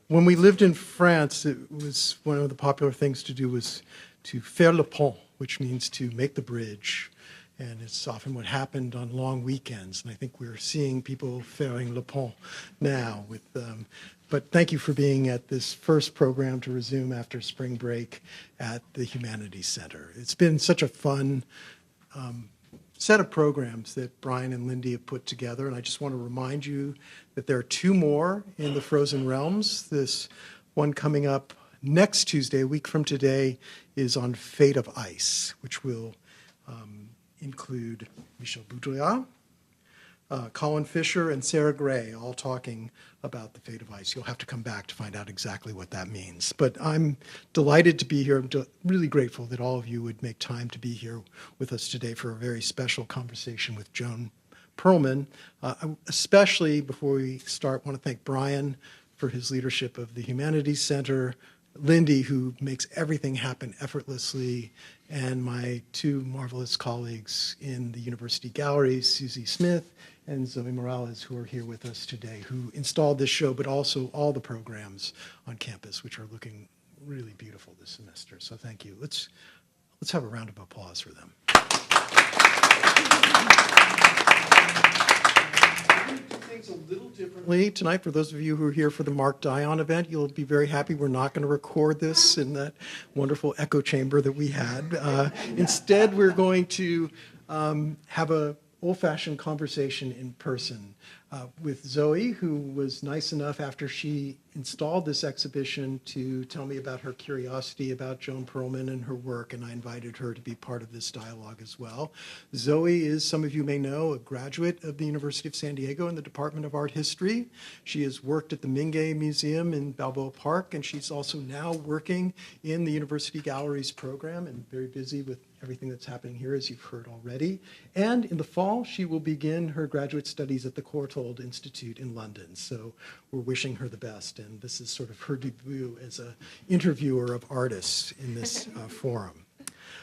When we lived in France, it was one of the popular things to do was to faire le pont, which means to make the bridge. And it's often what happened on long weekends. And I think we're seeing people fairing le pont now. But thank you for being at this first program to resume after spring break at the Humanities Center. It's been such a fun set of programs that Brian and Lindy have put together. And I just want to remind you that there are two more in the Frozen Realms. This one coming up next Tuesday, a week from today, is on Fate of Ice, which will include Michel Boudria, Colin Fisher, and Sarah Gray, all talking about the fate of ice. You'll have to come back to find out exactly what that means. But I'm delighted to be here. I'm really grateful that all of you would make time to be here with us today for a very special conversation with Joan Perlman. Especially before we start, I want to thank Brian for his leadership of the Humanities Center, Lindy, who makes everything happen effortlessly, and my two marvelous colleagues in the University Galleries, Susie Smith and Zoe Morales, who are here with us today, who installed this show, but also all the programs on campus, which are looking really beautiful this semester. So thank you. Let's have a round of applause for them. Things a little differently tonight. For those of you who are here for the Mark Dion event, you'll be very happy we're not going to record this in that wonderful echo chamber that we had. Instead, we're going to have a old-fashioned conversation in person with Zoe, who was nice enough after she installed this exhibition to tell me about her curiosity about Joan Perlman and her work, and I invited her to be part of this dialogue as well. Zoe is, some of you may know, a graduate of the University of San Diego in the Department of Art History. She has worked at the Mingei Museum in Balboa Park, and she's also now working in the University Galleries program and very busy with everything that's happening here, as you've heard already. And in the fall, she will begin her graduate studies at the Courtauld Institute in London. So we're wishing her the best. And this is sort of her debut as an interviewer of artists in this forum.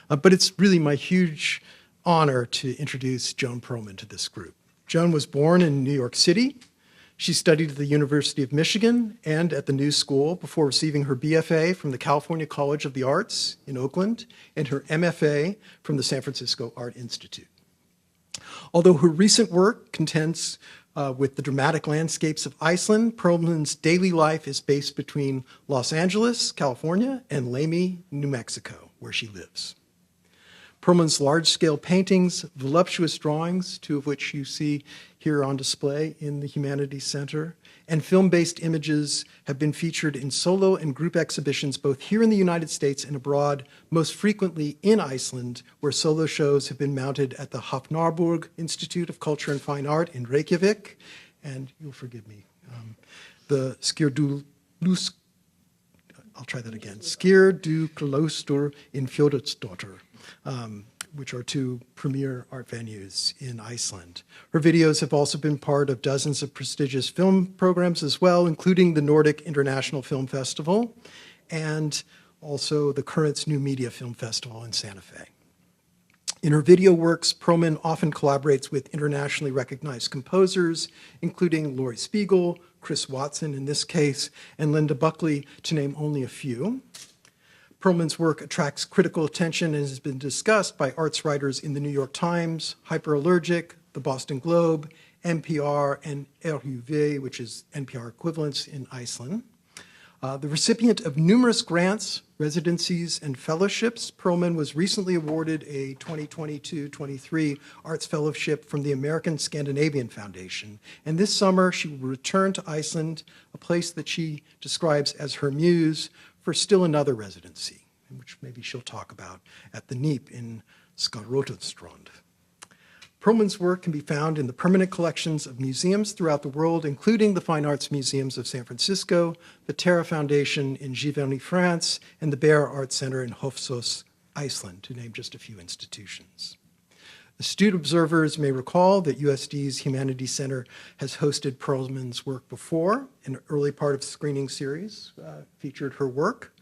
But it's really my huge honor to introduce Joan Perlman to this group. Joan was born in New York City. She studied at the University of Michigan and at the New School before receiving her BFA from the California College of the Arts in Oakland and her MFA from the San Francisco Art Institute. Although her recent work contends with the dramatic landscapes of Iceland, Perlman's daily life is based between Los Angeles, California, and Lamy, New Mexico, where she lives. Perlman's large-scale paintings, voluptuous drawings, two of which you see here on display in the Humanities Center, and film-based images have been featured in solo and group exhibitions both here in the United States and abroad, most frequently in Iceland, where solo shows have been mounted at the Hafnarborg Institute of Culture and Fine Art in Reykjavik, and you'll forgive me, the Skirdu Klaustur in Fjóðsdóttir, which are two premier art venues in Iceland. Her videos have also been part of dozens of prestigious film programs as well, including the Nordic International Film Festival and also the Currents New Media Film Festival in Santa Fe. In her video works, Perlman often collaborates with internationally recognized composers, including Laurie Spiegel, Chris Watson in this case, and Linda Buckley, to name only a few. Perlman's work attracts critical attention and has been discussed by arts writers in the New York Times, Hyperallergic, the Boston Globe, NPR, and RUV, which is NPR equivalents in Iceland. The recipient of numerous grants, residencies, and fellowships, Perlman was recently awarded a 2022-23 Arts Fellowship from the American Scandinavian Foundation. And this summer, she will return to Iceland, a place that she describes as her muse, for still another residency, which maybe she'll talk about at the NEAP in Skarðsströnd. Perlman's work can be found in the permanent collections of museums throughout the world, including the Fine Arts Museums of San Francisco, the Terra Foundation in Giverny, France, and the Bear Art Center in Hofsós, Iceland, to name just a few institutions. Astute observers may recall that USD's Humanities Center has hosted Perlman's work before. An early part of the screening series featured her work.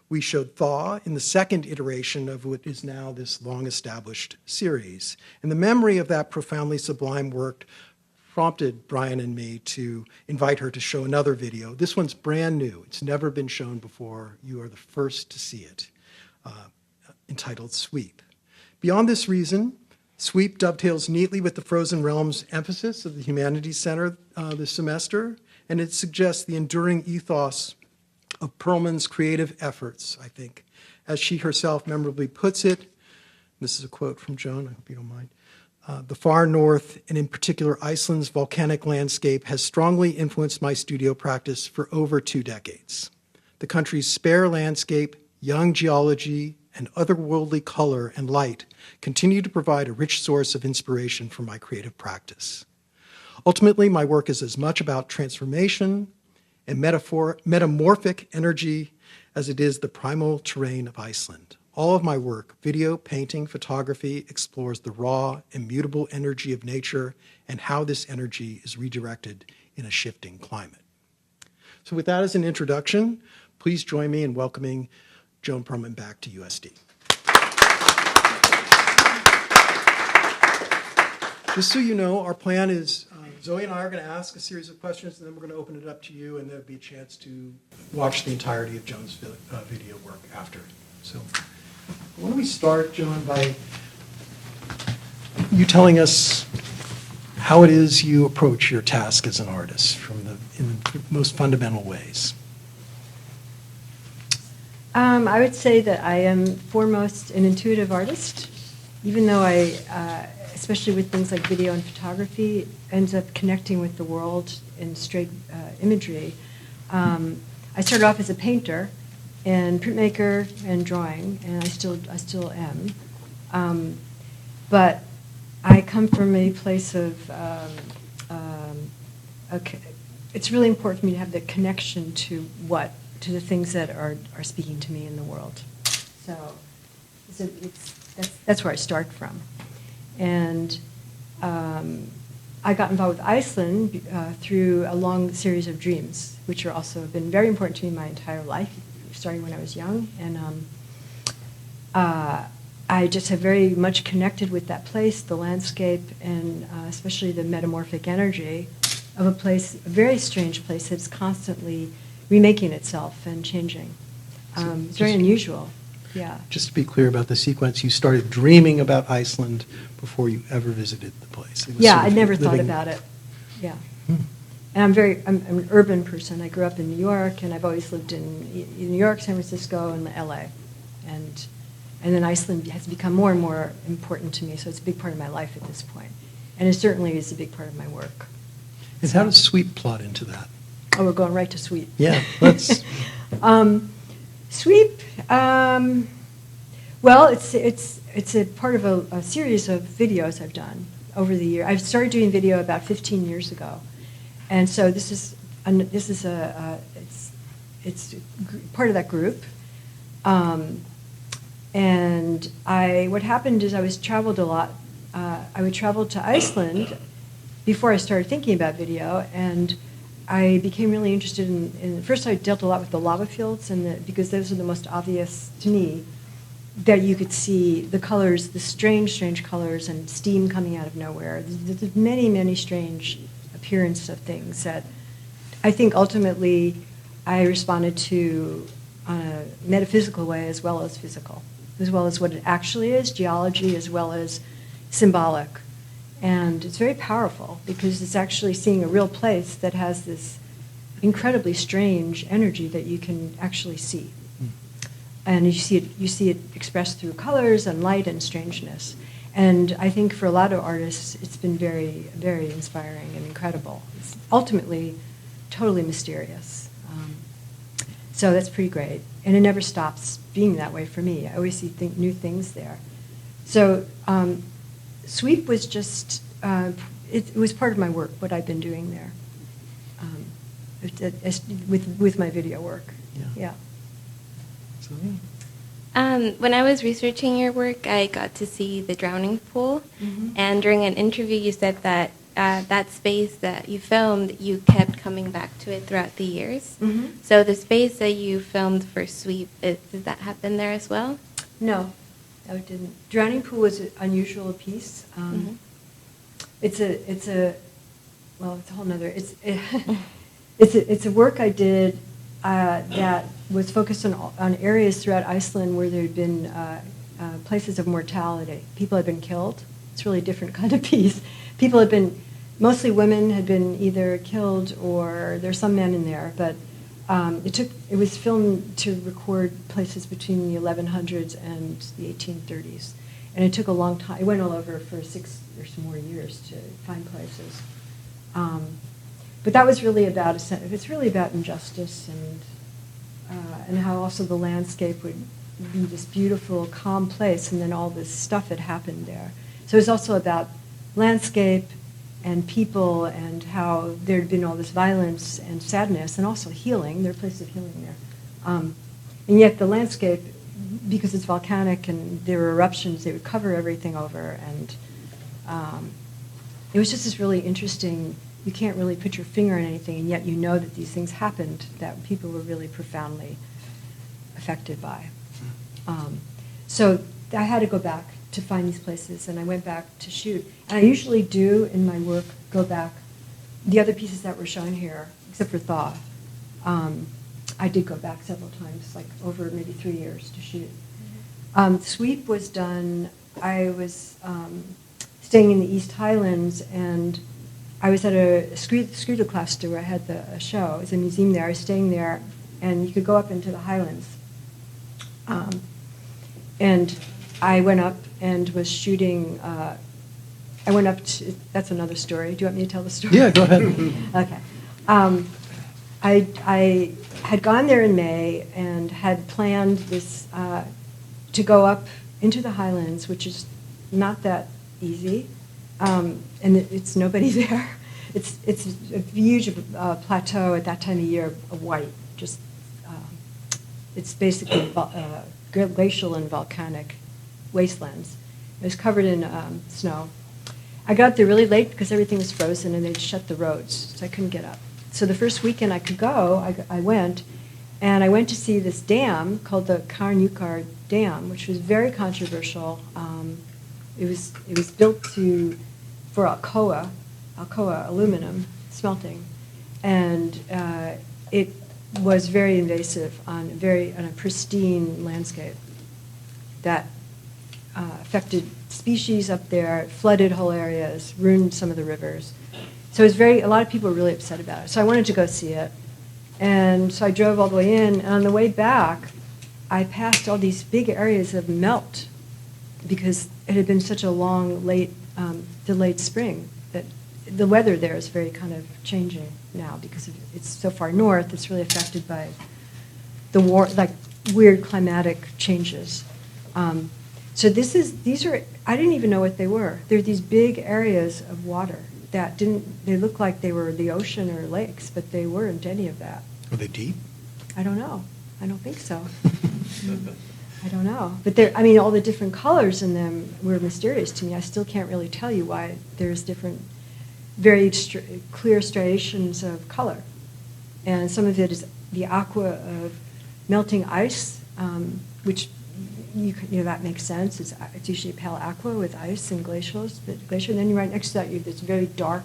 We showed Thaw in the second iteration of what is now this long-established series. And the memory of that profoundly sublime work prompted Brian and me to invite her to show another video. This one's brand new. It's never been shown before. You are the first to see it, entitled Sweep. Beyond this reason, Sweep dovetails neatly with the Frozen Realms emphasis of the Humanities Center this semester, and it suggests the enduring ethos of Perlman's creative efforts, I think. As she herself memorably puts it, this is a quote from Joan, I hope you don't mind, the far north, and in particular Iceland's volcanic landscape, has strongly influenced my studio practice for over 2 decades. The country's spare landscape, young geology, and otherworldly color and light continue to provide a rich source of inspiration for my creative practice. Ultimately, my work is as much about transformation and metamorphic energy as it is the primal terrain of Iceland. All of my work, video, painting, photography, explores the raw, immutable energy of nature and how this energy is redirected in a shifting climate. So with that as an introduction, please join me in welcoming Joan Perlman back to USD. Just so you know, our plan is Zoe and I are going to ask a series of questions, and then we're going to open it up to you, and there'll be a chance to watch the entirety of Joan's video work after. So why don't we start, Joan, by you telling us how it is you approach your task as an artist in the most fundamental ways. I would say that I am foremost an intuitive artist, even though I, especially with things like video and photography, ends up connecting with the world in straight imagery. I started off as a painter and printmaker and drawing, and I still am. But I come from a place of it's really important for me to have the connection to the things that are speaking to me in the world. So that's where I start from. And I got involved with Iceland through a long series of dreams, which are also been very important to me my entire life, starting when I was young. And I just have very much connected with that place, the landscape, and especially the metamorphic energy of a place, a very strange place that's constantly remaking itself and changing. It's very unusual. Yeah. Just to be clear about the sequence, you started dreaming about Iceland before you ever visited the place. Yeah, I never thought about it. Yeah. And I'm an urban person. I grew up in New York, and I've always lived in New York, San Francisco, and LA. And then Iceland has become more and more important to me, so it's a big part of my life at this point. And it certainly is a big part of my work. And how does Sweep plot into that? Oh, we're going right to Sweep. Yeah, let's... Sweep, well, it's a part of a series of videos I've done over the year. I've started doing video about 15 years ago, and so this is it's part of that group. And what happened is I traveled a lot. I would travel to Iceland before I started thinking about video, and I became really interested in first I dealt a lot with the lava fields, because those are the most obvious to me, that you could see the colors, the strange colors and steam coming out of nowhere. There's many strange appearances of things that I think ultimately I responded to on a metaphysical way as well as physical, as well as what it actually is, geology as well as symbolic. And it's very powerful because it's actually seeing a real place that has this incredibly strange energy that you can actually see. And you see it expressed through colors and light and strangeness. And I think for a lot of artists, it's been very, very inspiring and incredible. It's ultimately totally mysterious. So that's pretty great. And it never stops being that way for me. I always see new things there. So Sweep was just, it was part of my work, what I've been doing there, with my video work. Yeah. When I was researching your work, I got to see the drowning pool, and during an interview you said that that space that you filmed, you kept coming back to it throughout the years. So the space that you filmed for Sweep, did that happen there as well? No, it didn't. Drowning pool was an unusual piece. It's well, it's a whole nother, it's a work I did that was focused on areas throughout Iceland where there had been places of mortality. People had been killed. It's really a different kind of piece. People had been, mostly women had been either killed or there's some men in there, but it was filmed to record places between the 1100s and the 1830s. And it took a long time. It went all over for 6 or some more years to find places. But that was really it's really about injustice and how also the landscape would be this beautiful, calm place, and then all this stuff had happened there. So it was also about landscape and people and how there had been all this violence and sadness and also healing. There are places of healing there. And yet the landscape, because it's volcanic and there were eruptions, they would cover everything over. And it was just this really interesting, you can't really put your finger on anything, and yet you know that these things happened that people were really profoundly affected by. So I had to go back to find these places, and I went back to shoot. And I usually do, in my work, go back. The other pieces that were shown here, except for Thaw, I did go back several times, like over maybe 3 years to shoot. Sweep was done, I was staying in the East Highlands, and I was at a Skrutuklastur where I had a show. It was a museum there. I was staying there, and you could go up into the Highlands. And I went up and was shooting. I went up to, that's another story. Do you want me to tell the story? Yeah, go ahead. Okay. I had gone there in May and had planned this to go up into the Highlands, which is not that easy, and it's nobody there. It's a huge plateau at that time of year of white. Just it's basically glacial and volcanic wastelands. It was covered in snow. I got there really late because everything was frozen and they'd shut the roads, so I couldn't get up. So the first weekend I could go, I went, and I went to see this dam called the Karnukar Dam, which was very controversial. It was built for Alcoa aluminum smelting, and it was very invasive on a pristine landscape that affected species up there, flooded whole areas, ruined some of the rivers. So it was a lot of people were really upset about it. So I wanted to go see it. And so I drove all the way in, and on the way back, I passed all these big areas of melt because it had been such a long, delayed spring that the weather there is very kind of changing now because it's so far north. It's really affected by the weird climatic changes. So these are, I didn't even know what they were. They're these big areas of water that they looked like they were the ocean or lakes, but they weren't any of that. Are they deep? I don't know. I don't think so. I don't know. But all the different colors in them were mysterious to me. I still can't really tell you why there's different, very clear striations of color. And some of it is the aqua of melting ice, which that makes sense. It's usually pale aqua with ice and glaciers. And then right next to that, you have this very dark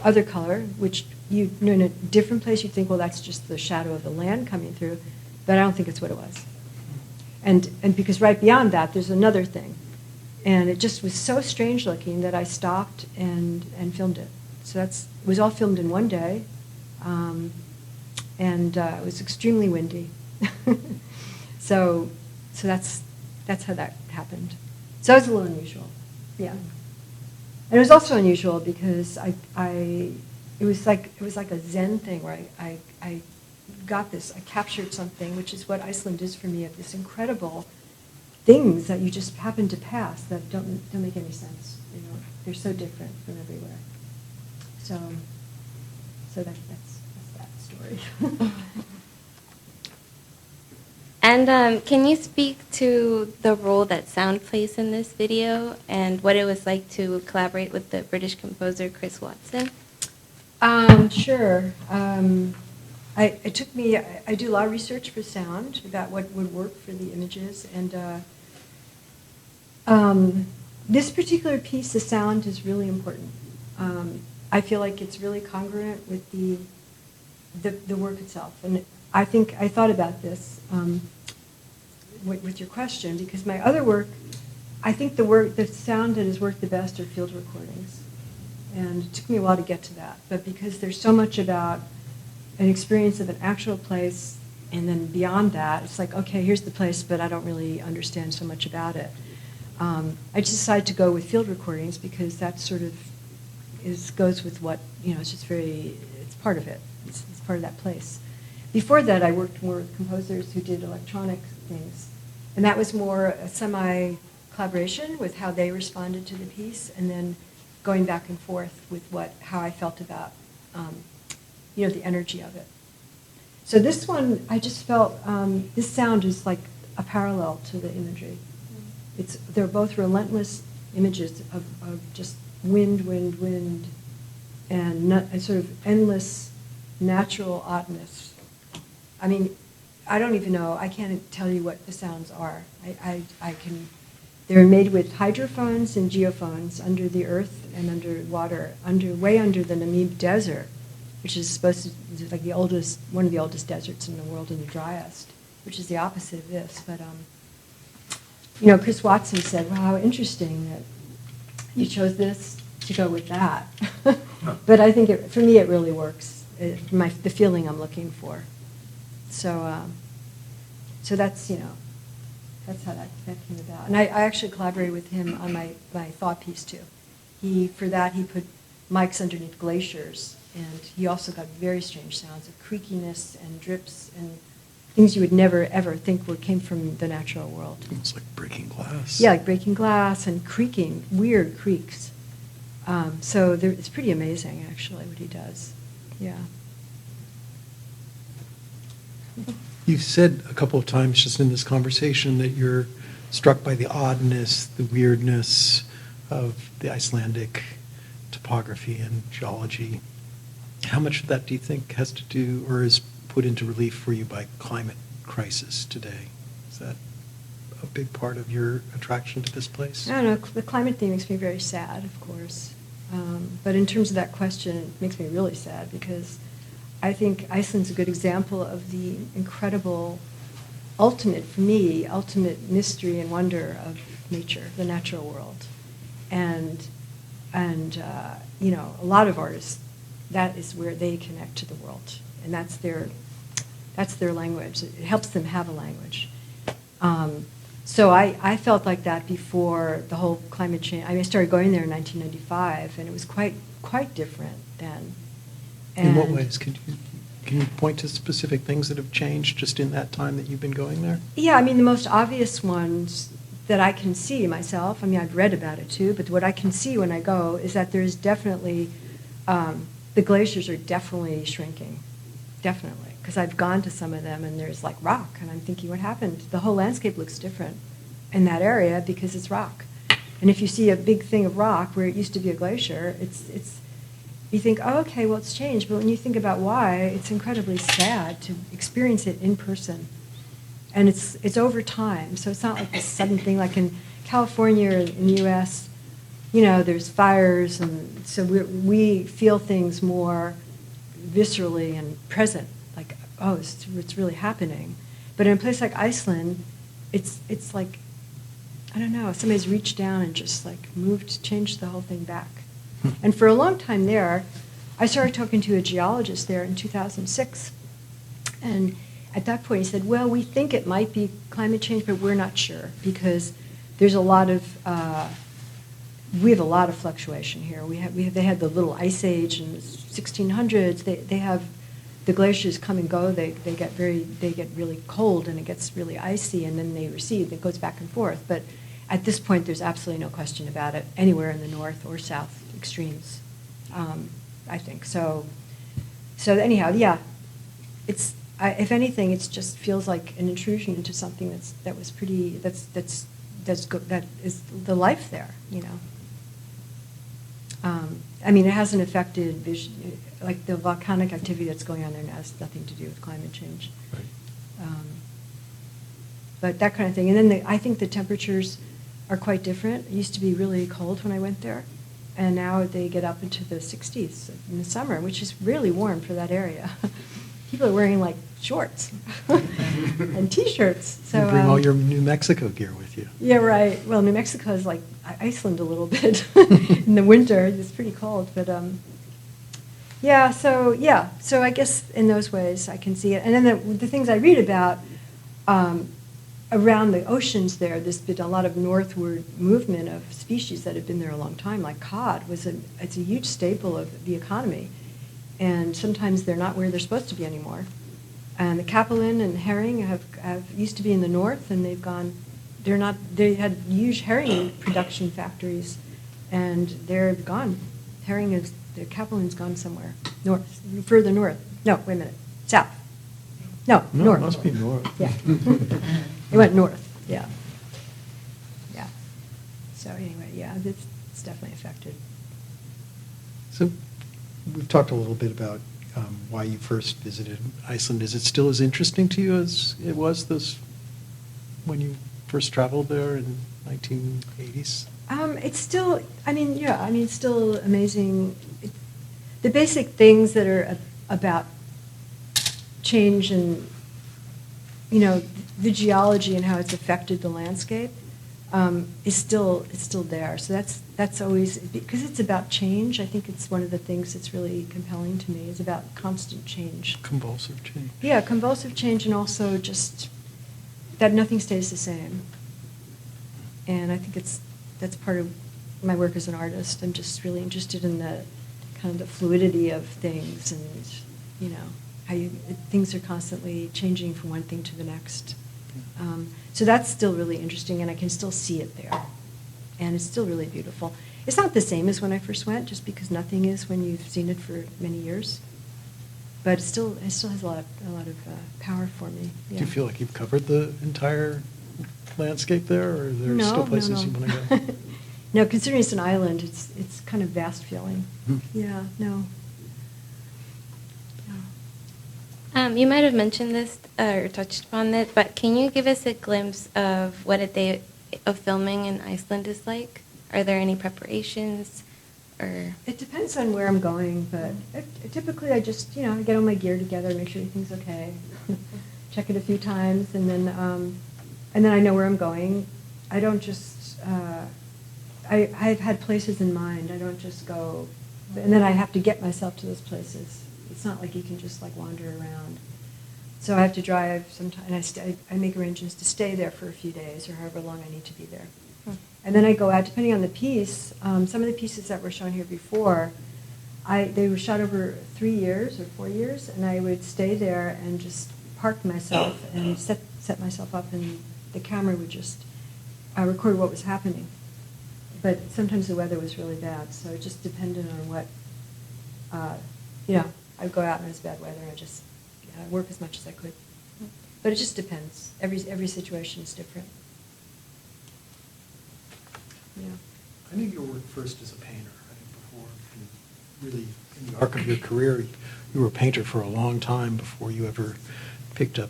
other color, which in a different place you'd think, well, that's just the shadow of the land coming through. But I don't think it's what it was. And because right beyond that, there's another thing. And it just was so strange looking that I stopped and filmed it. So it was all filmed in one day. And it was extremely windy. So that's how that happened. So it was a little unusual, yeah. And it was also unusual because it was like a Zen thing where I got this, I captured something, which is what Iceland is for me, of this incredible things that you just happen to pass that don't make any sense. They're so different from everywhere. So that's that story. And can you speak to the role that sound plays in this video and what it was like to collaborate with the British composer Chris Watson? Sure. It took me, I do a lot of research for sound about what would work for the images. And this particular piece, the sound is really important. I feel like it's really congruent with the work itself. And I think I thought about this with your question, because my other work, I think the sound that has worked the best are field recordings. And it took me a while to get to that. But because there's so much about an experience of an actual place, and then beyond that, it's like, okay, here's the place, but I don't really understand so much about it. I just decided to go with field recordings because that sort of goes with what, it's just it's part of it. It's part of that place. Before that, I worked more with composers who did electronic things. And that was more a semi-collaboration with how they responded to the piece, and then going back and forth with how I felt about, the energy of it. So this one, I just felt, this sound is like a parallel to the imagery. They're both relentless images of just wind, and sort of endless natural oddness. I mean, I don't even know, I can't tell you what the sounds are. They're made with hydrophones and geophones under the earth and under water, way under the Namib Desert, which is supposed to be like one of the oldest deserts in the world and the driest, which is the opposite of this. But, Chris Watson said, well, how interesting that you chose this to go with that. But I think, for me, it really works, the feeling I'm looking for. So that's, that's how that came about. And I actually collaborated with him on my thought piece, too. For that, he put mics underneath glaciers, and he also got very strange sounds of creakiness and drips and things you would never, ever think came from the natural world. It's like breaking glass. Yeah, like breaking glass and creaking, weird creaks. So it's pretty amazing, actually, what he does. Yeah. You've said a couple of times just in this conversation that you're struck by the oddness, the weirdness of the Icelandic topography and geology. How much of that do you think has to do or is put into relief for you by climate crisis today? Is that a big part of your attraction to this place? I don't know. The climate thing makes me very sad, of course. But in terms of that question, it makes me really sad because I think Iceland's a good example of the incredible, for me, ultimate mystery and wonder of nature, the natural world. And a lot of artists, that is where they connect to the world. And that's their language. It helps them have a language. So I felt like that before the whole climate change. I started going there in 1995, and it was quite different then. In what ways? Can you point to specific things that have changed just in that time that you've been going there? Yeah, the most obvious ones that I can see myself, I've read about it too, but what I can see when I go is that there's definitely, the glaciers are definitely shrinking, definitely. Because I've gone to some of them and there's like rock, and I'm thinking, what happened? The whole landscape looks different in that area because it's rock. And if you see a big thing of rock where it used to be a glacier, you think, oh, okay, well, it's changed. But when you think about why, it's incredibly sad to experience it in person. And it's over time, so it's not like this sudden thing. Like in California or in the U.S., there's fires, and so we feel things more viscerally and present. Like, oh, it's really happening. But in a place like Iceland, it's like, I don't know, somebody's reached down and just like changed the whole thing back. And for a long time there, I started talking to a geologist there in 2006. And at that point he said, well, we think it might be climate change, but we're not sure because there's a lot of, we have a lot of fluctuation here. They had the little ice age in the 1600s. They have the glaciers come and go. They get really cold and it gets really icy, and then they recede. It goes back and forth. But at this point, there's absolutely no question about it anywhere in the north or south extremes. I think so. So anyhow, yeah, if anything, it just feels like an intrusion into something that is the life there. It hasn't affected vision, like the volcanic activity that's going on there now has nothing to do with climate change. Right. But that kind of thing. And then I think the temperatures are quite different. It used to be really cold when I went there. And now they get up into the 60s in the summer, which is really warm for that area. People are wearing like shorts and T-shirts. So you bring all your New Mexico gear with you. Yeah, right. Well, New Mexico is like Iceland a little bit in the winter. It's pretty cold, but So I guess in those ways I can see it. And then the things I read about around the oceans there, there's been a lot of northward movement of species that have been there a long time, like cod. It's a huge staple of the economy, and sometimes they're not where they're supposed to be anymore. And the capelin and herring have used to be in the north, and they've gone. They're not. They had huge herring production factories, and they're gone. The capelin's gone somewhere north, further north. No, wait a minute, south. No, north. It must be north. Yeah. It went north, yeah. Yeah. So anyway, yeah, it's definitely affected. So we've talked a little bit about why you first visited Iceland. Is it still as interesting to you as it was when you first traveled there in 1980s? It's still, it's still amazing. The basic things that are about change and, the geology and how it's affected the landscape it's still there. So that's always, because it's about change. I think it's one of the things that's really compelling to me is about constant change. Convulsive change. Yeah, convulsive change, and also just that nothing stays the same. And I think that's part of my work as an artist. I'm just really interested in the kind of the fluidity of things, and how things are constantly changing from one thing to the next. So that's still really interesting, and I can still see it there, and it's still really beautiful. It's not the same as when I first went, just because nothing is when you've seen it for many years. But it still has a lot of power for me. Yeah. Do you feel like you've covered the entire landscape there, or are there still places you want to go? No, considering it's an island, it's kind of vast feeling. Yeah, no. You might have mentioned this or touched upon it, but can you give us a glimpse of what a day of filming in Iceland is like? Are there any preparations, or? It depends on where I'm going, but typically I just I get all my gear together, make sure everything's okay, check it a few times, and then I know where I'm going. I don't just I've had places in mind. I don't just go, and then I have to get myself to those places. It's not like you can just wander around. So I have to drive sometimes, and I make arrangements to stay there for a few days or however long I need to be there. And then I go out, depending on the piece. Some of the pieces that were shown here before, they were shot over 3 years or 4 years, and I would stay there and just park myself and set myself up, and the camera would just record what was happening. But sometimes the weather was really bad, so it just depended on what, I'd go out and it was bad weather, and I'd just work as much as I could. But it just depends. Every situation is different. Yeah. I knew your work first as a painter, right? Before, and really, in the arc of your career, you were a painter for a long time before you ever picked up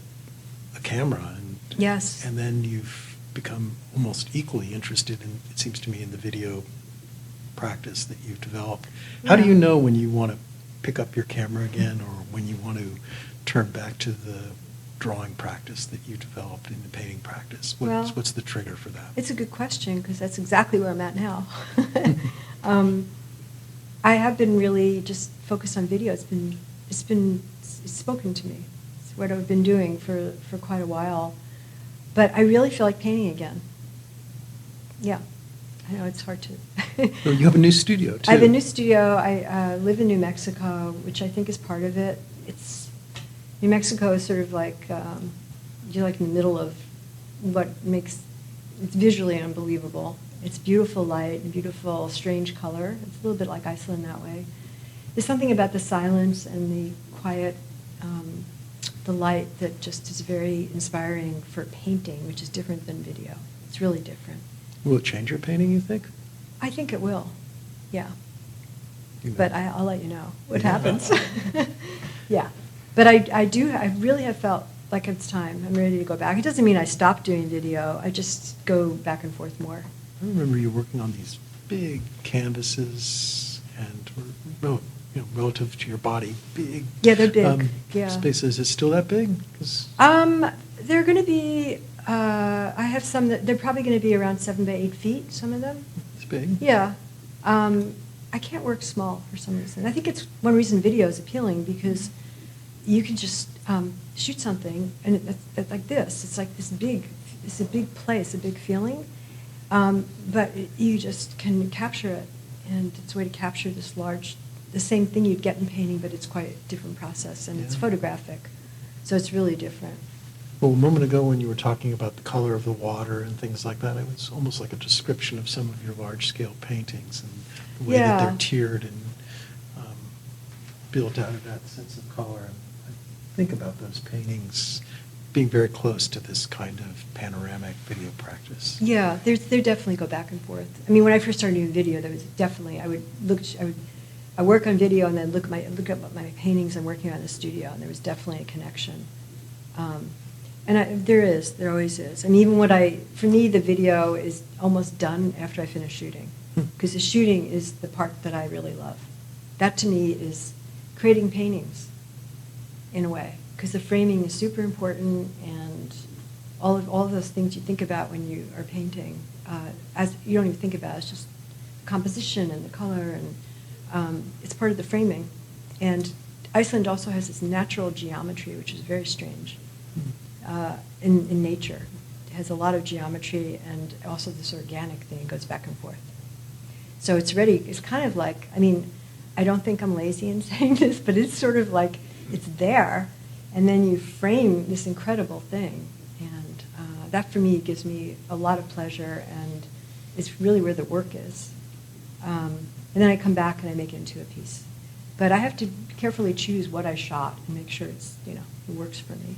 a camera. Yes. And then you've become almost equally interested in, it seems to me, in the video practice that you've developed. How do you know when you want to pick up your camera again, or when you want to turn back to the drawing practice that you developed in the painting practice? What's the trigger for that? It's a good question, because that's exactly where I'm at now. I have been really just focused on video. It's spoken to me. It's what I've been doing for quite a while. But I really feel like painting again. Yeah. I know it's hard to. Well, you have a new studio, too. I have a new studio. I live in New Mexico, which I think is part of it. New Mexico is sort of like, you're like in the middle of what makes, it's visually unbelievable. It's beautiful light and beautiful, strange color. It's a little bit like Iceland that way. There's something about the silence and the quiet, the light that just is very inspiring for painting, which is different than video. It's really different. Will it change your painting, you think? I think it will, yeah. But I'll let you know what happens. Yeah. But I really have felt like it's time. I'm ready to go back. It doesn't mean I stop doing video. I just go back and forth more. I remember you working on these big canvases and relative to your body, big. Yeah, they're big. Yeah. Spaces. Is it still that big? They're going to be. I have some that they're probably going to be around 7 by 8 feet. Some of them. It's big. Yeah. I can't work small for some reason. I think it's one reason video is appealing because you can just shoot something and it's like this. It's like this big. It's a big place, a big feeling, but you just can capture it, and it's a way to capture the same thing you'd get in painting, but it's quite a different process, and it's Yeah. photographic, so it's really different. Well, a moment ago when you were talking about the color of the water and things like that, it was almost like a description of some of your large-scale paintings and the way that Yeah. they're tiered and built out of that sense of color. And I think about those paintings being very close to this kind of panoramic video practice. Yeah, they definitely go back and forth. I mean, when I first started doing video, there was definitely I work on video and then look at my paintings I'm working on in the studio, and there was definitely a connection. There always is. And even for me, the video is almost done after I finish shooting, because the shooting is the part that I really love. That to me is creating paintings, in a way, because the framing is super important, and all of those things you think about when you are painting, as you don't even think about, it's just composition and the color, and it's part of the framing. And Iceland also has this natural geometry, which is very strange. In nature, it has a lot of geometry, and also this organic thing goes back and forth. So it's kind of like, I mean, I don't think I'm lazy in saying this, but it's sort of like it's there, and then you frame this incredible thing, and that for me gives me a lot of pleasure, and it's really where the work is. And then I come back and I make it into a piece. But I have to carefully choose what I shot and make sure it works for me.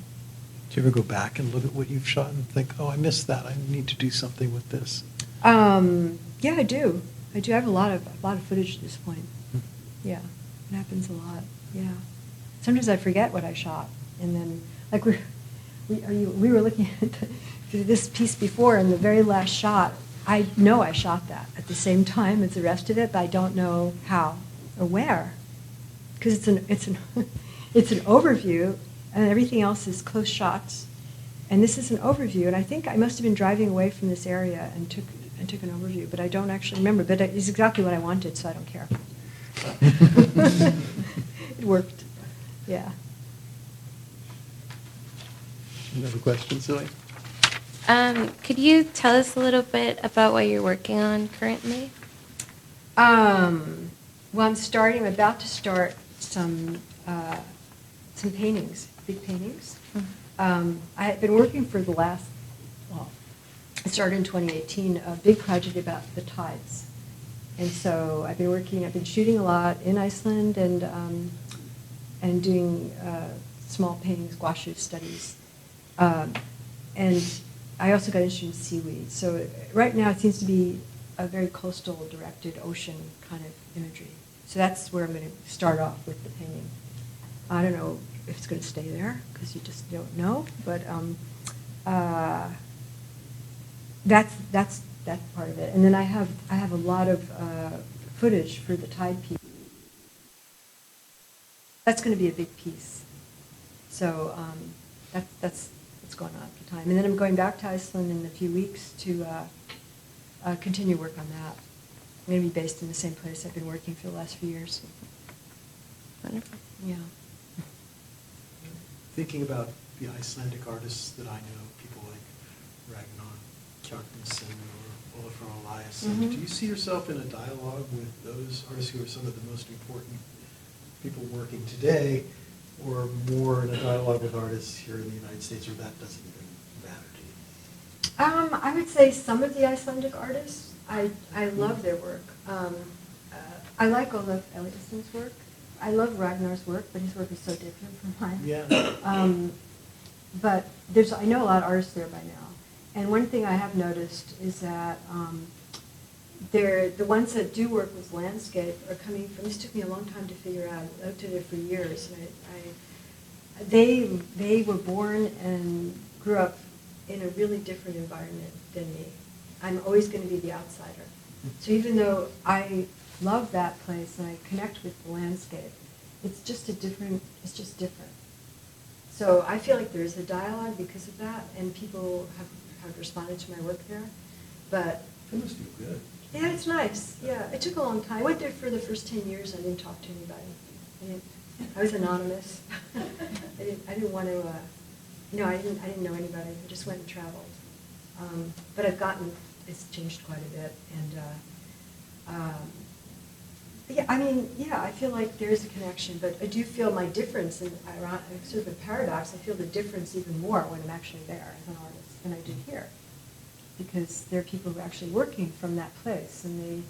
Do you ever go back and look at what you've shot and think, oh, I missed that, I need to do something with this? Yeah, I do. I have a lot of footage at this point. Yeah, it happens a lot. Yeah. Sometimes I forget what I shot, and then like we were looking at this piece before, and the very last shot, I know I shot that at the same time as the rest of it, but I don't know how or where, because it's an it's an overview, and everything else is close shots, and this is an overview, and I think I must have been driving away from this area and took an overview, but I don't actually remember. But it's exactly what I wanted, so I don't care. It worked. Yeah. Another question, Zoe? Could you tell us a little bit about what you're working on currently? Well, I'm about to start some paintings, big paintings. I had been working for I started in 2018, a big project about the tides. And so I've been shooting a lot in Iceland and doing small paintings, gouache studies. And I also got interested in seaweed. So right now it seems to be a very coastal directed ocean kind of imagery. So that's where I'm going to start off with the painting. I don't know if it's going to stay there because you just don't know, but that's that part of it. And then I have a lot of footage for the tide piece. That's going to be a big piece. So that's what's going on at the time. And then I'm going back to Iceland in a few weeks to continue work on that. I'm going to be based in the same place I've been working for the last few years. Wonderful. Yeah. Thinking about the Icelandic artists that I know, people like Ragnar Kjartansson or Ólafur Eliasson, Mhm. do you see yourself in a dialogue with those artists who are some of the most important people working today, or more in a dialogue with artists here in the United States, or that doesn't even matter to you? I would say some of the Icelandic artists, I love their work. I like Ólafur Eliasson's work. I love Ragnar's work, but his work is so different from mine. Yeah. But I know a lot of artists there by now. And one thing I have noticed is that the ones that do work with landscape are coming from, this took me a long time to figure out. I looked at it for years. And they were born and grew up in a really different environment than me. I'm always going to be the outsider. So even though I love that place and I connect with the landscape, it's just different. So I feel like there's a dialogue because of that, and people have responded to my work there. But It must feel good. yeah, it's nice. Yeah, it took a long time. I went there for the first 10 years. I didn't talk to anybody. I was anonymous. I didn't want to. I didn't know anybody. I just went and traveled. But it's changed quite a bit, and I feel like there is a connection, but I do feel my difference, and sort of a paradox. I feel the difference even more when I'm actually there as an artist than I did here, because there are people who are actually working from that place, and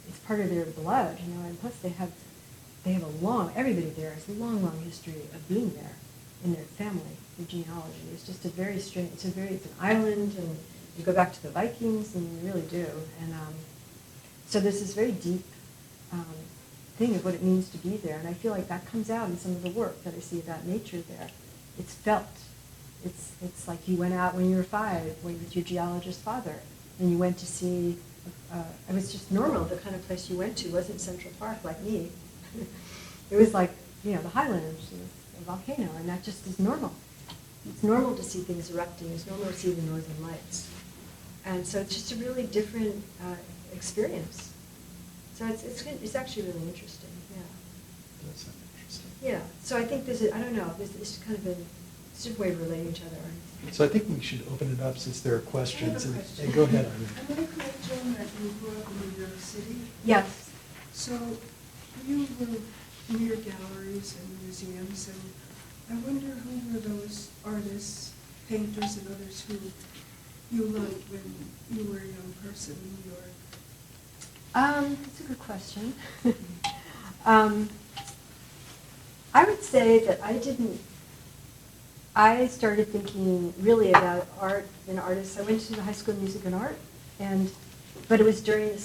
it's part of their blood, and plus they have everybody there has a long history of being there in their family, their genealogy. It's just a very strange, it's an island, and you go back to the Vikings, and you really do. And so there's this very deep thing of what it means to be there, and I feel like that comes out in some of the work that I see about nature there. It's felt. It's like you went out when you were 5 with your geologist father, and you went to see, it was just normal, the kind of place you went to wasn't Central Park like me. It was like, the Highlands, a volcano, and that just is normal. It's normal to see things erupting. It's normal to see the northern lights. And so it's just a really different experience. So it's actually really interesting, yeah. That sounds interesting. Yeah, so I think there's kind of a different way of relating to other artists. So I think we should open it up since there are questions. I have a question. And go ahead, Irene. Am I correct, Joan, that you grew up in New York City? Yes. So you were near galleries and museums, and I wonder who were those artists, painters, and others who you liked when you were a young person in New York? That's a good question. I would say that I started thinking really about art and artists. I went to the High School of Music and Art, but it was during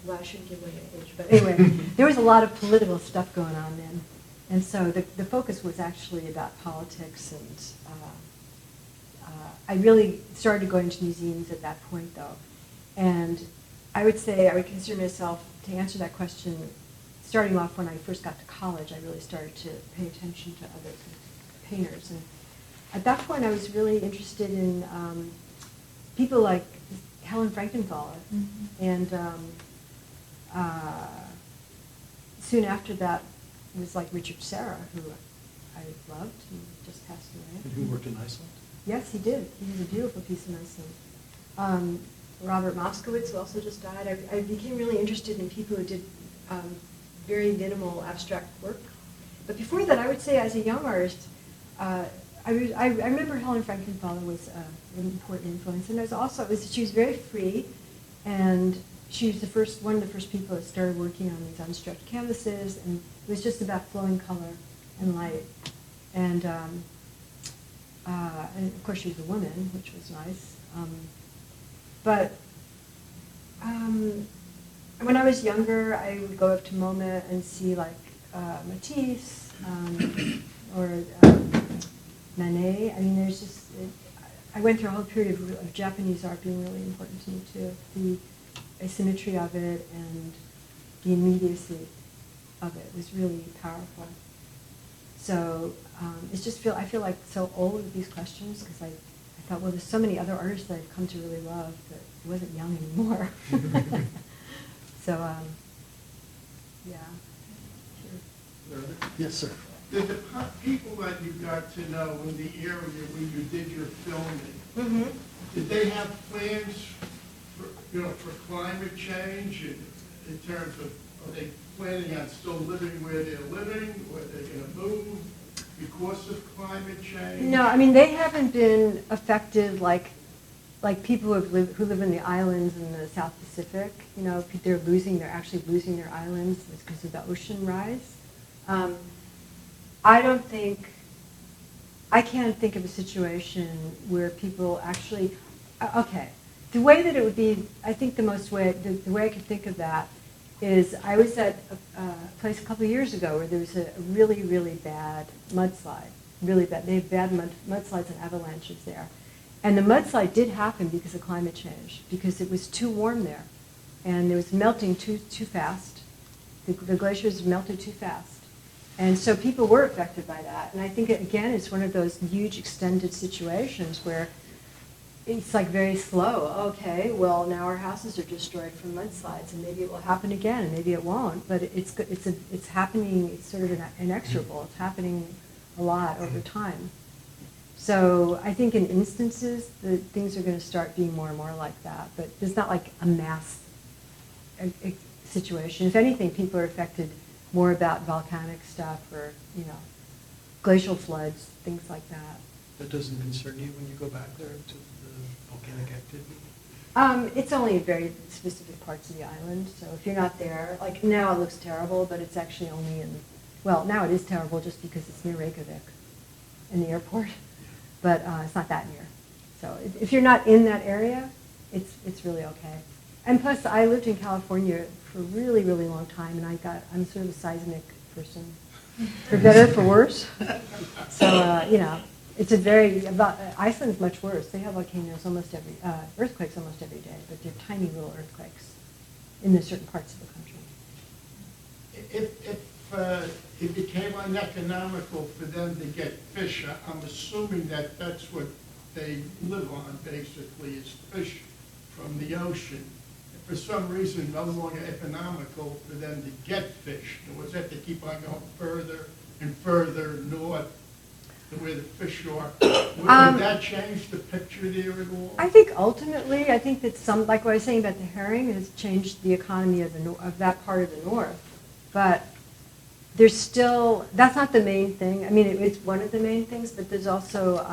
well, I shouldn't give away my age, but anyway, there was a lot of political stuff going on then. And so the focus was actually about politics, and I really started going to museums at that point, though. And I would say I would consider myself, to answer that question, starting off when I first got to college, I really started to pay attention to other painters. And at that point, I was really interested in people like Helen Frankenthaler. Mm-hmm. And soon after that was like Richard Serra, who I loved, who just passed away. And who worked in Iceland? Yes, he did. He was a beautiful piece in Iceland. Robert Moskowitz, who also just died. I became really interested in people who did very minimal abstract work. But before that, I would say as a young artist, I remember Helen Frankenthaler was an important influence. And she was very free, and she was one of the first people that started working on these unstretched canvases, and it was just about flowing color and light. And of course, she was a woman, which was nice. But when I was younger, I would go up to MoMA and see like Matisse or Manet. I mean, I went through a whole period of Japanese art being really important to me too. The asymmetry of it and the immediacy of it was really powerful. So I feel like so old with these questions, because I thought, well, there's so many other artists that I've come to really love that I wasn't young anymore. So, yeah. Sure. Yes, sir. Did the people that you got to know in the area when you did your filming, Mm-hmm. did they have plans for climate change in terms of, are they planning on still living where they're living, or are they going to move because of climate change? No, I mean, they haven't been affected like people who live in the islands in the South Pacific. They're actually losing their islands because of the ocean rise. I can't think of a situation where people actually, okay, the way that it would be, I think the way I could think of that is I was at a place a couple of years ago where there was a really, really bad mudslide, really bad. They have bad mudslides and avalanches there. And the mudslide did happen because of climate change, because it was too warm there. and it was melting too fast. The glaciers melted too fast. And so people were affected by that. And I think, again, it's one of those huge extended situations where it's like very slow. Okay, well, now our houses are destroyed from mudslides, and maybe it will happen again, and maybe it won't. But it's happening. It's sort of inexorable. It's happening a lot over time. So I think in instances, things are going to start being more and more like that. But it's not like a mass situation. If anything, people are affected more about volcanic stuff or, glacial floods, things like that. That doesn't concern you when you go back there to the volcanic activity? It's only in very specific parts of the island. So if you're not there, like now it looks terrible, but it's actually only now it is terrible just because it's near Reykjavik in the airport, but it's not that near. So if you're not in that area, it's really okay. And plus, I lived in California for a really, really long time, and I'm sort of a seismic person, for better, for worse. So, it's Iceland's much worse. They have volcanoes earthquakes almost every day, but they're tiny little earthquakes in the certain parts of the country. If it became uneconomical for them to get fish, I'm assuming that's what they live on, basically, is fish from the ocean. If for some reason no longer economical for them to get fish, was that to keep on going further and further north to where the fish are? Would that change the picture there at all? I think ultimately, that like what I was saying about the herring, has changed the economy of that part of the north. But there's still, that's not the main thing. I mean, it's one of the main things, but there's also,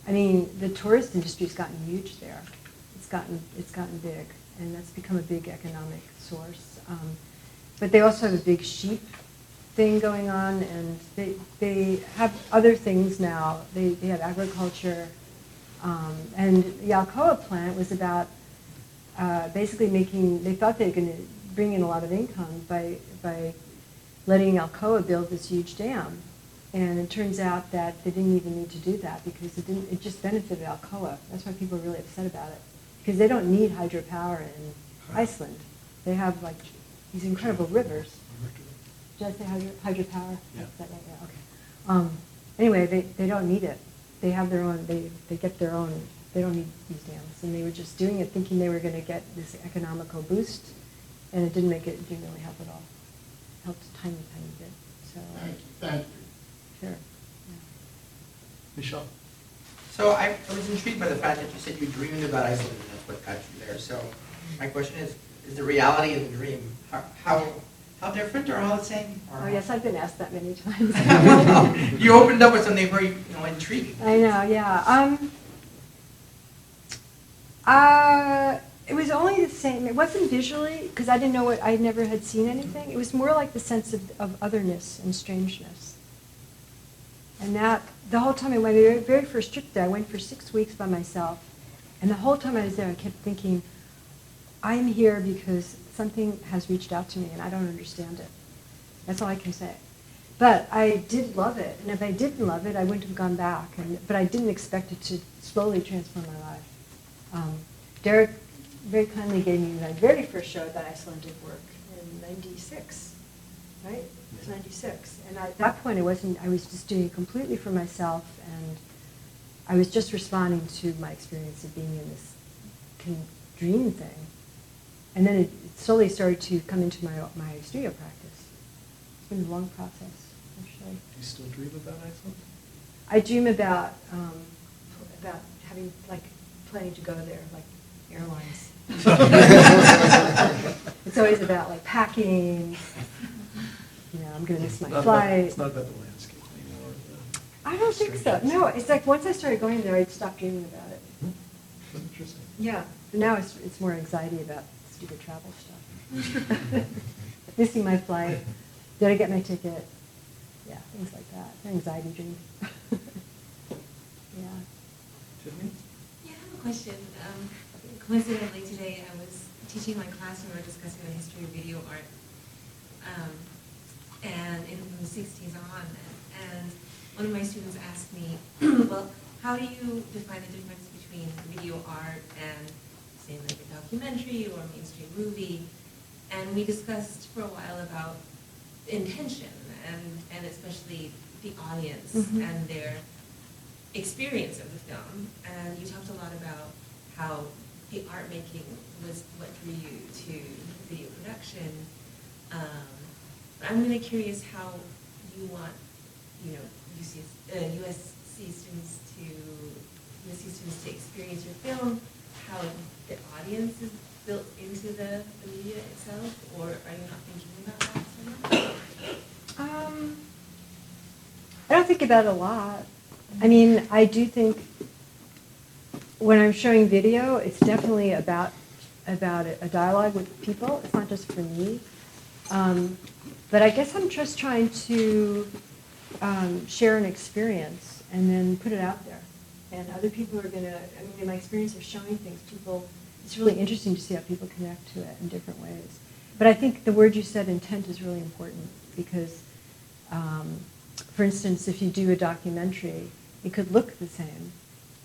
the tourist industry's gotten huge there. It's gotten big, and that's become a big economic source. But they also have a big sheep thing going on, and they have other things now. They have agriculture, and the Alcoa plant was about basically they thought they were going to bring in a lot of income by letting Alcoa build this huge dam. And it turns out that they didn't even need to do that because it just benefited Alcoa. That's why people are really upset about it. Because they don't need hydropower in Iceland. They have these incredible rivers. Did I say hydropower? Yeah. Okay. Anyway, they don't need it. They have their own, they get their own, they don't need these dams. And they were just doing it thinking they were going to get this economical boost, and it didn't really help at all. It helped a tiny, tiny bit. So, Thank you. Sure. Yeah. Michelle? So I was intrigued by the fact that you said you dreamed about Iceland and that's what got you there. So my question is the reality and the dream, how different or all the same? Or Oh yes, I've been asked that many times. You opened up with something very intriguing. I know, yeah. It was only the same. It wasn't visually, because I didn't know I never had seen anything. It was more like the sense of otherness and strangeness. And that, the whole time, my very first trip there, I went for 6 weeks by myself. And the whole time I was there, I kept thinking, I'm here because something has reached out to me and I don't understand it. That's all I can say. But I did love it. And if I didn't love it, I wouldn't have gone back. But I didn't expect it to slowly transform my life. Derrick very kindly gave me my very first show at that Icelandic work in 96, right? It was 96. And at that point, I was just doing it completely for myself, and I was just responding to my experience of being in this dream thing. And then it slowly started to come into my studio practice. It's been a long process, actually. Do you still dream about Iceland? I dream about having, planning to go there, like airlines. It's always about packing. I'm going to miss my flight. It's not about the landscape anymore. I don't think so. No, it's like once I started going there, I'd stop dreaming about it. That's interesting. Yeah, but now it's more anxiety about stupid travel stuff. Missing my flight. Did I get my ticket? Yeah, things like that. Anxiety dreams. Yeah. Tiffany? Yeah, I have a question. Coincidentally, today I was teaching my class and we were discussing the history of video art, and from the 60s on. And one of my students asked me, well, how do you define the difference between video art and say like a documentary or a mainstream movie. And we discussed for a while about intention and especially the audience and their experience of the film. And you talked a lot about how the art making was what drew you to video production. I'm really curious how you want, USC students to experience your film, how the audience is built into the media itself, or are you not thinking about that so much? I don't think about it a lot. I mean, I do think when I'm showing video, it's definitely about a dialogue with people. It's not just for me. But I guess I'm just trying to share an experience and then put it out there. And other people are going to, I mean, in my experience of showing things, it's really interesting to see how people connect to it in different ways. But I think the word you said, intent, is really important because, for instance, if you do a documentary, it could look the same,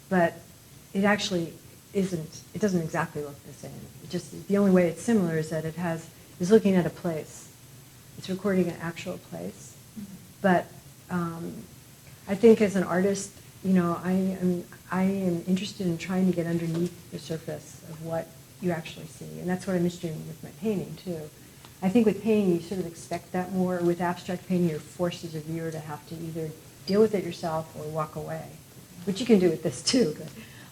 but it actually isn't. It doesn't exactly look the same. It just, the only way it's similar is that is looking at a place. It's recording an actual place. But I think as an artist, I am interested in trying to get underneath the surface of what you actually see, and that's what I'm interested in with my painting too. I think with painting, you sort of expect that more. With abstract painting, you're forced as a viewer to have to either deal with it yourself or walk away, which you can do with this too.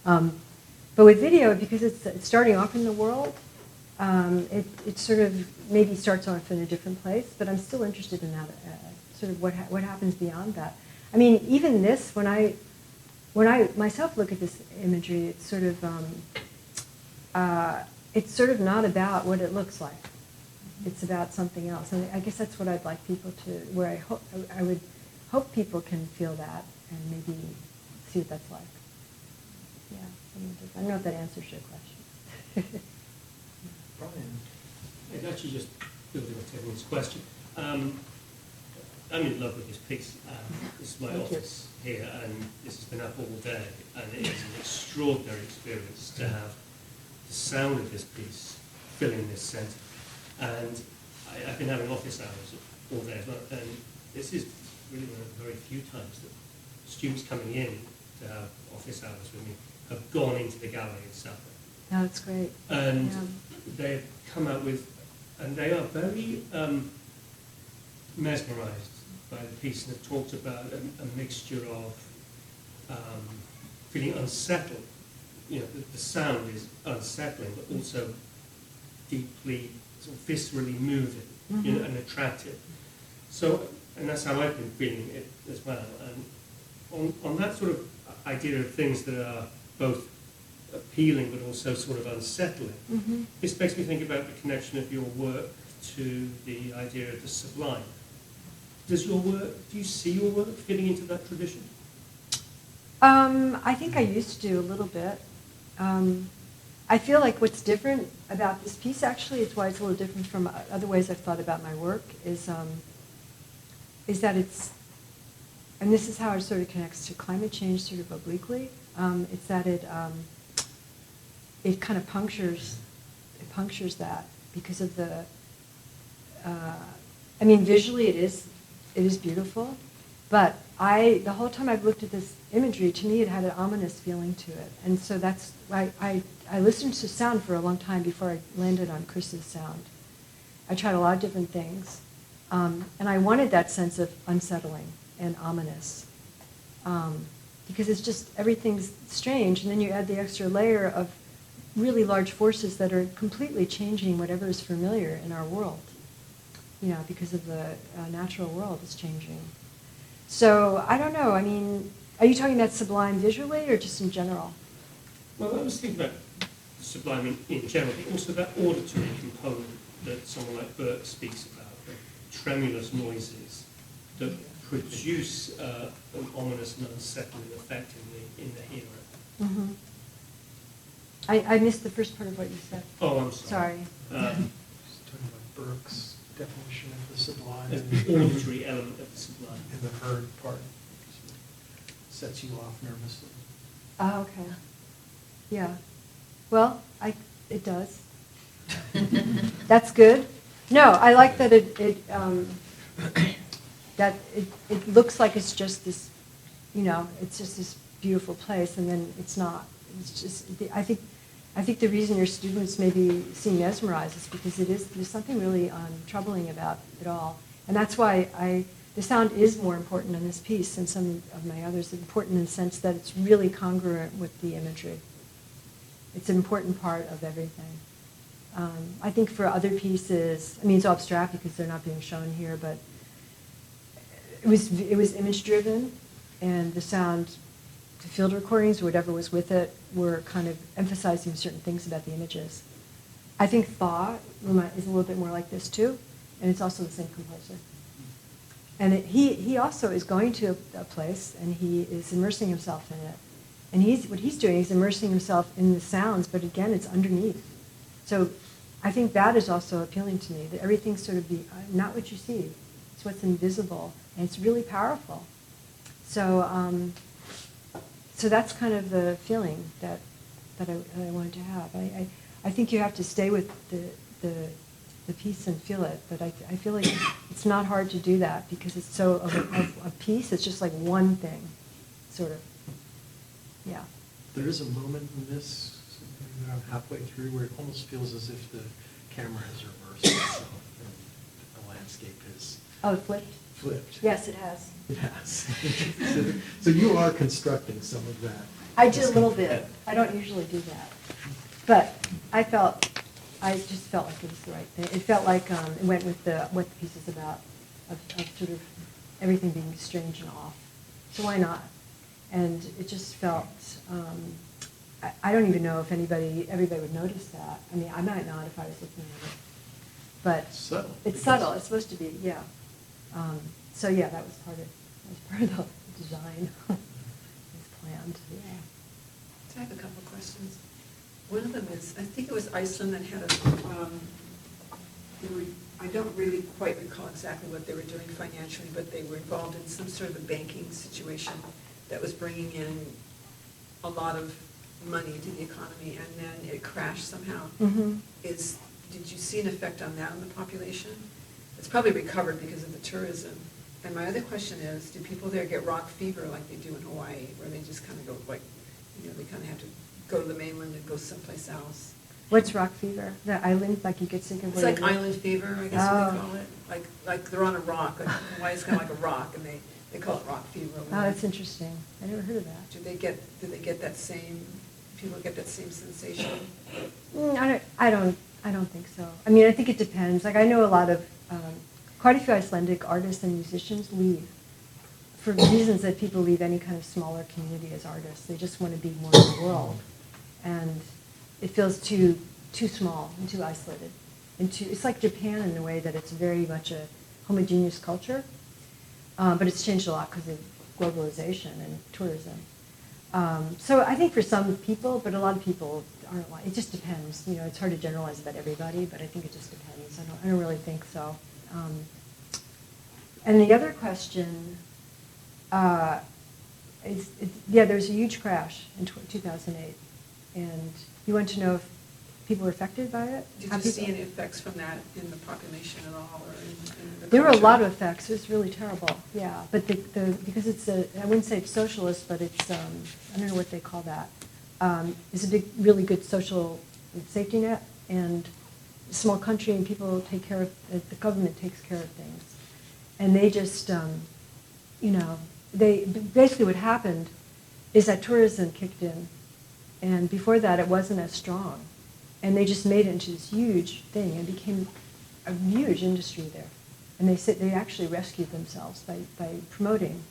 But with video, because it's starting off in the world, it sort of maybe starts off in a different place, but I'm still interested in that, sort of what happens beyond that. I mean, even this, when I myself look at this imagery, it's sort of not about what it looks like. It's about something else, and I guess that's what I'd like people to. Where I would hope people can feel that and maybe see what that's like. Yeah, I don't know if that answers your question. Brian. It's actually just building on everyone's question. I'm in love with this piece. This is my office here, and this has been up all day, and it is an extraordinary experience to have the sound of this piece filling this centre. And I've been having office hours all day as well, and this is really one of the very few times that students coming in to have office hours with me have gone into the gallery itself. No, that's great. And Yeah. they've come out with, and they are very mesmerised by the piece, and have talked about a mixture of feeling unsettled. The sound is unsettling, but also deeply, sort of viscerally moving, and attractive. So, and that's how I've been feeling it as well. And on that sort of idea of things that are both appealing but also sort of unsettling, this makes me think about the connection of your work to the idea of the sublime. Do you see your work fitting into that tradition? I think I used to a little bit. I feel like what's different about this piece, actually, it's why it's a little different from other ways I've thought about my work, is that it's, and this is how it sort of connects to climate change sort of obliquely, it's that it kind of punctures that because of the, I mean, visually it is beautiful, but the whole time I've looked at this imagery, to me it had an ominous feeling to it. And so that's why I listened to sound for a long time before I landed on Chris's sound. I tried a lot of different things, and I wanted that sense of unsettling and ominous, because it's just, everything's strange, and then you add the extra layer of really large forces that are completely changing whatever is familiar in our world, because of the natural world is changing. So, I don't know, I mean, are you talking about sublime visually or just in general? Well, I was thinking about sublime in general, but also that auditory component that someone like Burke speaks about, the tremulous noises that produce an ominous and unsettling effect in the hearer. Mm-hmm. I missed the first part of what you said. Oh, I'm sorry. Just talking about Burke's definition of the sublime. The auditory element of the sublime. And the heard part sets you off nervously. Oh, okay. Yeah. Well, It does. That's good. No, I like that it looks like it's just this, it's just this beautiful place, and then it's not. It's just, I think the reason your students maybe seem mesmerized is because there's something really troubling about it all, and that's why the sound is more important in this piece than some of my others. It's important in the sense that it's really congruent with the imagery. It's an important part of everything. I think for other pieces, it's abstract because they're not being shown here, but it was image driven, and the sound, the field recordings or whatever was with it, were kind of emphasizing certain things about the images. I think Thaw is a little bit more like this too, and it's also the same composer. And he also is going to a place, and he is immersing himself in it. And what he's doing is immersing himself in the sounds, but again, it's underneath. So I think that is also appealing to me, that everything's sort of not what you see, it's what's invisible, and it's really powerful. So so that's kind of the feeling that I wanted to have. I think you have to stay with the piece and feel it, but I feel like it's not hard to do that because it's so of a piece. It's just like one thing, sort of. Yeah. There is a moment in this, around halfway through, where it almost feels as if the camera has reversed itself and the landscape has flipped. Yes, it has. It has. So you are constructing some of that. I did a little bit. I don't usually do that, but I just felt like it was the right thing. It felt like it went with what the piece is about, of sort of everything being strange and off. So why not? And it just felt, I don't even know if everybody would notice that. I might not if I was looking at it. But it's subtle. It's supposed to be, yeah. So yeah, that was part of the design. It was planned, yeah. I have a couple of questions. One of them is, I think it was Iceland that had I don't really quite recall exactly what they were doing financially, but they were involved in some sort of a banking situation that was bringing in a lot of money to the economy, and then it crashed somehow. Mm-hmm. Did you see an effect on that on the population? It's probably recovered because of the tourism. And my other question is, do people there get rock fever like they do in Hawaii, where they just kind of go they kind of have to go to the mainland and go someplace else? What's rock fever? The island, like you get sick of? It's like island fever, I guess what they call it. Like they're on a rock. Like Hawaii's kind of like a rock, and they call it rock fever. Oh, that's interesting. I never heard of that. Do they get that same? People get that same sensation? I don't think so. I think it depends. Like I know a lot of quite a few Icelandic artists and musicians leave for reasons that people leave any kind of smaller community as artists. They just want to be more in the world, and it feels too small and too isolated. It's like Japan in the way that it's very much a homogeneous culture, but it's changed a lot because of globalization and tourism. So I think for some people, but a lot of people aren't like, it just depends. It's hard to generalize about everybody, but I think it just depends. I don't really think so. And the other question is, there's a huge crash in 2008, and you want to know if people were affected by it? Did you see any effects from that in the population at all, or in the There were a culture? lot of effects. It was really terrible. Yeah, but because it's I wouldn't say it's socialist, but it's I don't know what they call that. It's a really good social safety net, and a small country, and people take care of the government takes care of things, and they just they basically what happened is that tourism kicked in, and before that it wasn't as strong. And they just made it into this huge thing and became a huge industry there. And they actually rescued themselves by promoting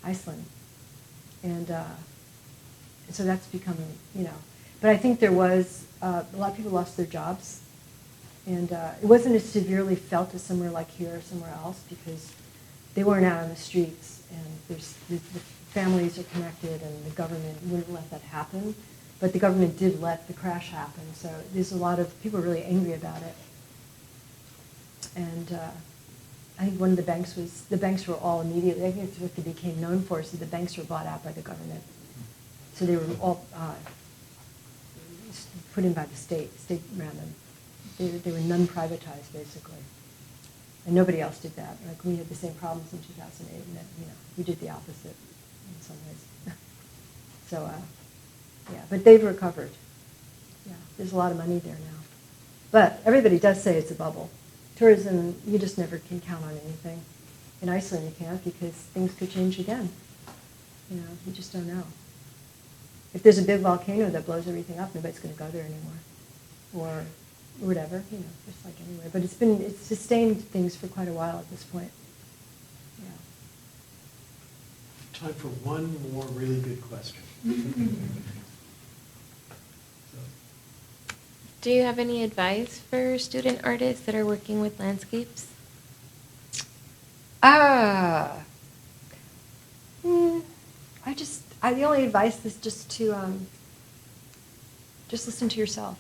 Iceland. And so that's becoming, But I think there was, a lot of people lost their jobs. And it wasn't as severely felt as somewhere like here or somewhere else because they weren't out on the streets. And the families are connected and the government wouldn't let that happen. But the government did let the crash happen, so there's a lot of people really angry about it. And I think one of the banks were all immediately, I think it's what they became known for, so the banks were bought out by the government. So they were all put in by the state. The state ran them. They were non-privatized, basically. And nobody else did that. Like, we had the same problems in 2008, and then, we did the opposite in some ways. So, yeah, but they've recovered. Yeah, there's a lot of money there now. But everybody does say it's a bubble. Tourism, you just never can count on anything. In Iceland, you can't, because things could change again. You just don't know. If there's a big volcano that blows everything up, nobody's going to go there anymore. Or whatever, just like anywhere. But it's sustained things for quite a while at this point. Yeah. Time for one more really good question. Do you have any advice for student artists that are working with landscapes? The only advice is just to just listen to yourself.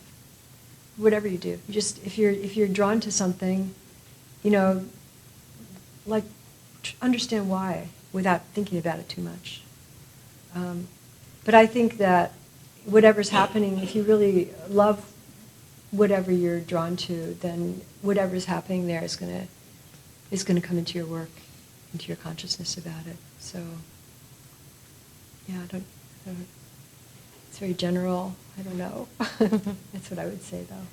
Whatever you do, if you're drawn to something, understand why without thinking about it too much. But I think that whatever's happening, if you really love whatever you're drawn to, then whatever's happening there is going to come into your work, into your consciousness about it. So, yeah, I don't it's very general. I don't know. That's what I would say, though.